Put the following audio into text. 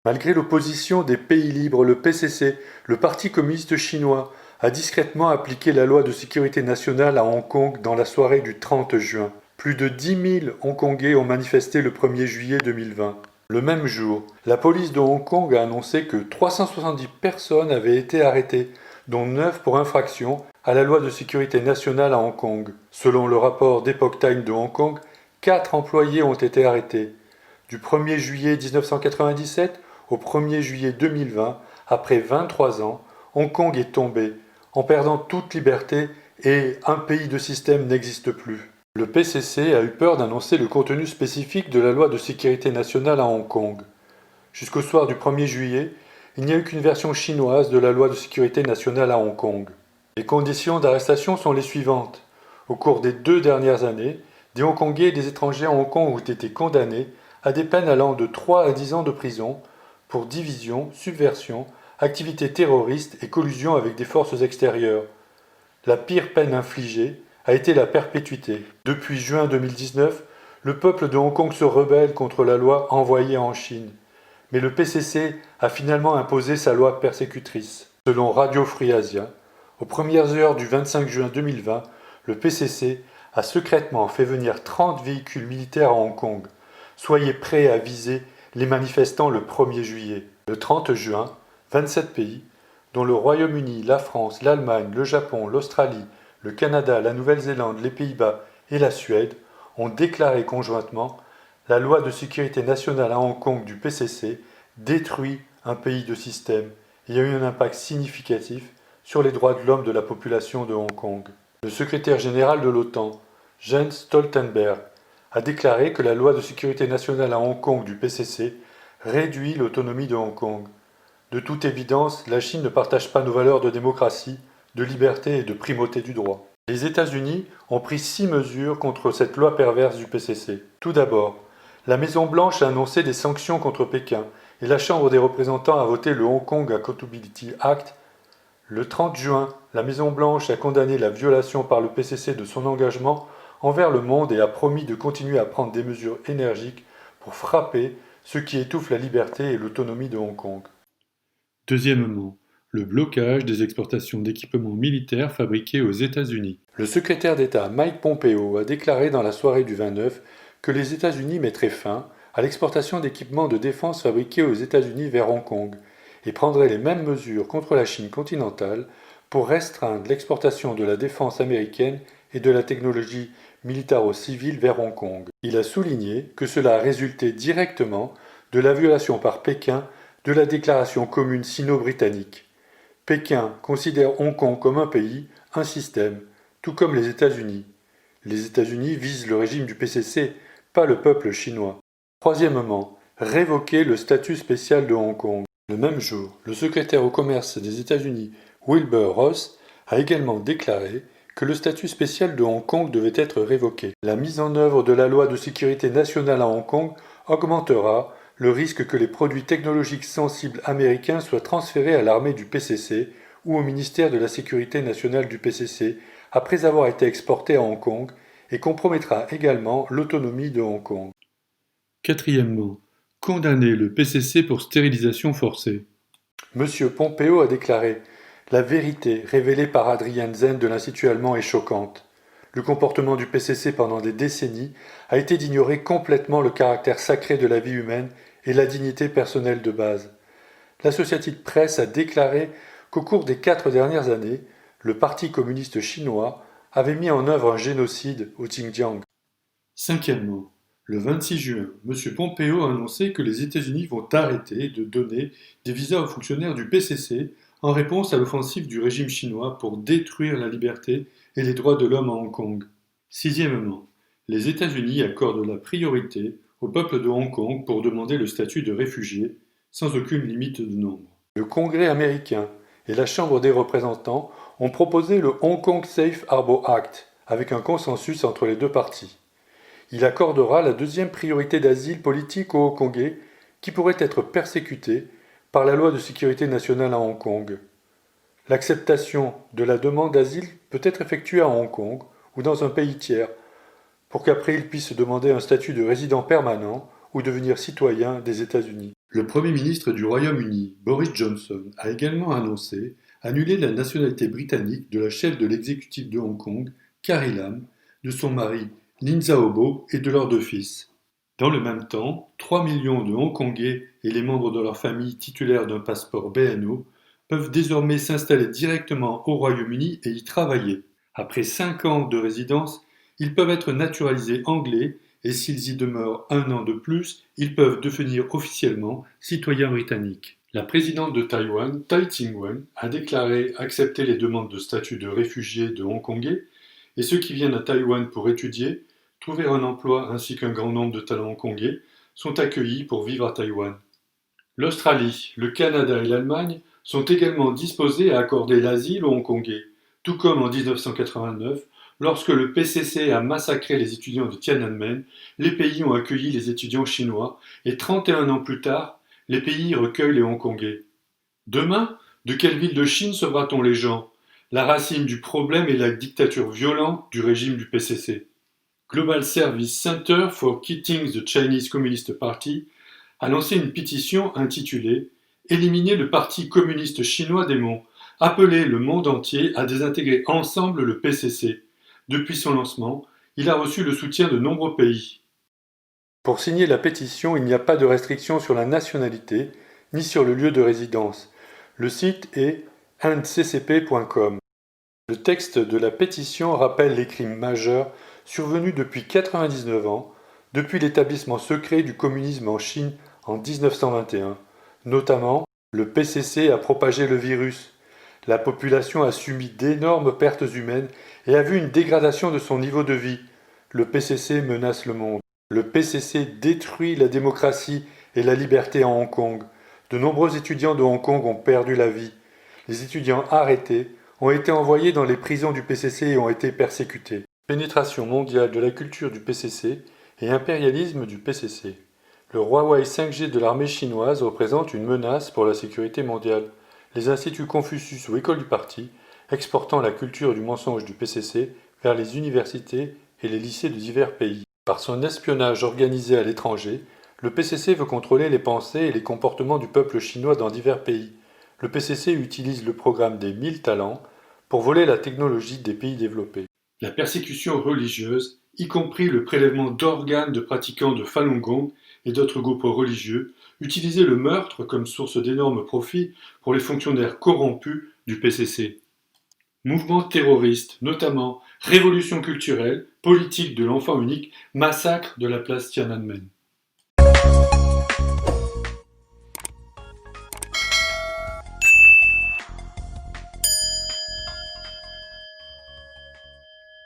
Malgré l'opposition des pays libres, le PCC, le Parti communiste chinois, a discrètement appliqué la loi de sécurité nationale à Hong Kong dans la soirée du 30 juin. Plus de 10 000 Hongkongais ont manifesté le 1er juillet 2020. Le même jour, la police de Hong Kong a annoncé que 370 personnes avaient été arrêtées, dont 9 pour infraction à la loi de sécurité nationale à Hong Kong. Selon le rapport d'Epoch Times de Hong Kong, 4 employés ont été arrêtés. Du 1er juillet 1997 au 1er juillet 2020, après 23 ans, Hong Kong est tombé, en perdant toute liberté et un pays de système n'existe plus. Le PCC a eu peur d'annoncer le contenu spécifique de la loi de sécurité nationale à Hong Kong. Jusqu'au soir du 1er juillet, il n'y a eu qu'une version chinoise de la loi de sécurité nationale à Hong Kong. Les conditions d'arrestation sont les suivantes. Au cours des 2 dernières années, des Hongkongais et des étrangers à Hong Kong ont été condamnés à des peines allant de 3 à 10 ans de prison pour division, subversion, activité terroriste et collusion avec des forces extérieures. La pire peine infligée a été la perpétuité. Depuis juin 2019, le peuple de Hong Kong se rebelle contre la loi envoyée en Chine. Mais le PCC a finalement imposé sa loi persécutrice. Selon Radio Free Asia, aux premières heures du 25 juin 2020, le PCC a secrètement fait venir 30 véhicules militaires à Hong Kong. Soyez prêts à viser les manifestants le 1er juillet. Le 30 juin, 27 pays, dont le Royaume-Uni, la France, l'Allemagne, le Japon, l'Australie, le Canada, la Nouvelle-Zélande, les Pays-Bas et la Suède, ont déclaré conjointement la loi de sécurité nationale à Hong Kong du PCC détruit un pays de système et a eu un impact significatif sur les droits de l'homme de la population de Hong Kong. Le secrétaire général de l'OTAN, Jens Stoltenberg, a déclaré que la loi de sécurité nationale à Hong Kong du PCC réduit l'autonomie de Hong Kong. De toute évidence, la Chine ne partage pas nos valeurs de démocratie, de liberté et de primauté du droit. Les États-Unis ont pris 6 mesures contre cette loi perverse du PCC. Tout d'abord, la Maison-Blanche a annoncé des sanctions contre Pékin et la Chambre des représentants a voté le Hong Kong Accountability Act. Le 30 juin, la Maison-Blanche a condamné la violation par le PCC de son engagement envers le monde et a promis de continuer à prendre des mesures énergiques pour frapper ceux qui étouffent la liberté et l'autonomie de Hong Kong. Deuxièmement, le blocage des exportations d'équipements militaires fabriqués aux États-Unis. Le secrétaire d'État Mike Pompeo a déclaré dans la soirée du 29 que les États-Unis mettraient fin à l'exportation d'équipements de défense fabriqués aux États-Unis vers Hong Kong et prendraient les mêmes mesures contre la Chine continentale pour restreindre l'exportation de la défense américaine et de la technologie militaro-civile vers Hong Kong. Il a souligné que cela a résulté directement de la violation par Pékin de la déclaration commune sino-britannique. Pékin considère Hong Kong comme un pays, un système, tout comme les États-Unis. Les États-Unis visent le régime du PCC, pas le peuple chinois. Troisièmement, révoquer le statut spécial de Hong Kong. Le même jour, le secrétaire au commerce des États-Unis, Wilbur Ross, a également déclaré que le statut spécial de Hong Kong devait être révoqué. La mise en œuvre de la loi de sécurité nationale à Hong Kong augmentera le risque que les produits technologiques sensibles américains soient transférés à l'armée du PCC ou au ministère de la Sécurité nationale du PCC après avoir été exportés à Hong Kong et compromettra également l'autonomie de Hong Kong. Quatrièmement, condamner le PCC pour stérilisation forcée. Monsieur Pompeo a déclaré « La vérité révélée par Adrian Zen de l'Institut allemand est choquante. Le comportement du PCC pendant des décennies a été d'ignorer complètement le caractère sacré de la vie humaine et la dignité personnelle de base. L'Associated Press a déclaré qu'au cours des 4 dernières années, le Parti communiste chinois avait mis en œuvre un génocide au Xinjiang. Cinquièmement, le 26 juin, M. Pompeo a annoncé que les États-Unis vont arrêter de donner des visas aux fonctionnaires du PCC en réponse à l'offensive du régime chinois pour détruire la liberté et les droits de l'homme à Hong Kong. Sixièmement, les États-Unis accordent la priorité au peuple de Hong Kong pour demander le statut de réfugié, sans aucune limite de nombre. Le Congrès américain et la Chambre des représentants ont proposé le Hong Kong Safe Harbor Act, avec un consensus entre les 2 parties. Il accordera la 2e priorité d'asile politique aux Hongkongais qui pourraient être persécutés par la loi de sécurité nationale à Hong Kong. L'acceptation de la demande d'asile peut être effectuée à Hong Kong ou dans un pays tiers, pour qu'après ils puissent demander un statut de résident permanent ou devenir citoyen des États-Unis. Le Premier ministre du Royaume-Uni, Boris Johnson, a également annoncé annuler la nationalité britannique de la chef de l'exécutif de Hong Kong, Carrie Lam, de son mari, Lin Xiaobo, et de leurs deux fils. Dans le même temps, 3 millions de Hongkongais et les membres de leur famille titulaires d'un passeport BNO peuvent désormais s'installer directement au Royaume-Uni et y travailler. Après 5 ans de résidence, ils peuvent être naturalisés anglais et s'ils y demeurent 1 an de plus, ils peuvent devenir officiellement citoyens britanniques. La présidente de Taïwan, Tsai Ing-wen, a déclaré accepter les demandes de statut de réfugié de Hongkongais et ceux qui viennent à Taïwan pour étudier, trouver un emploi ainsi qu'un grand nombre de talents hongkongais sont accueillis pour vivre à Taïwan. L'Australie, le Canada et l'Allemagne sont également disposés à accorder l'asile aux Hongkongais, tout comme en 1989, lorsque le PCC a massacré les étudiants de Tiananmen, les pays ont accueilli les étudiants chinois et 31 ans plus tard, les pays recueillent les Hongkongais. Demain, de quelle ville de Chine sauvera-t-on les gens? La racine du problème est la dictature violente du régime du PCC. Global Service Center for Quitting the Chinese Communist Party a lancé une pétition intitulée « Éliminer le Parti communiste chinois des monts », appeler le monde entier à désintégrer ensemble le PCC. Depuis son lancement, il a reçu le soutien de nombreux pays. Pour signer la pétition, il n'y a pas de restriction sur la nationalité ni sur le lieu de résidence. Le site est endccp.com. Le texte de la pétition rappelle les crimes majeurs survenus depuis 99 ans, depuis l'établissement secret du communisme en Chine en 1921. Notamment, le PCC a propagé le virus. La population a subi d'énormes pertes humaines et a vu une dégradation de son niveau de vie. Le PCC menace le monde. Le PCC détruit la démocratie et la liberté en Hong Kong. De nombreux étudiants de Hong Kong ont perdu la vie. Les étudiants arrêtés ont été envoyés dans les prisons du PCC et ont été persécutés. Pénétration mondiale de la culture du PCC et impérialisme du PCC. Le Huawei 5G de l'armée chinoise représente une menace pour la sécurité mondiale. Les instituts Confucius ou écoles du parti, exportant la culture du mensonge du PCC vers les universités et les lycées de divers pays. Par son espionnage organisé à l'étranger, le PCC veut contrôler les pensées et les comportements du peuple chinois dans divers pays. Le PCC utilise le programme des 1000 talents pour voler la technologie des pays développés. La persécution religieuse, y compris le prélèvement d'organes de pratiquants de Falun Gong et d'autres groupes religieux, utilisait le meurtre comme source d'énormes profits pour les fonctionnaires corrompus du PCC. Mouvements terroristes, notamment révolution culturelle, politique de l'enfant unique, massacre de la place Tiananmen.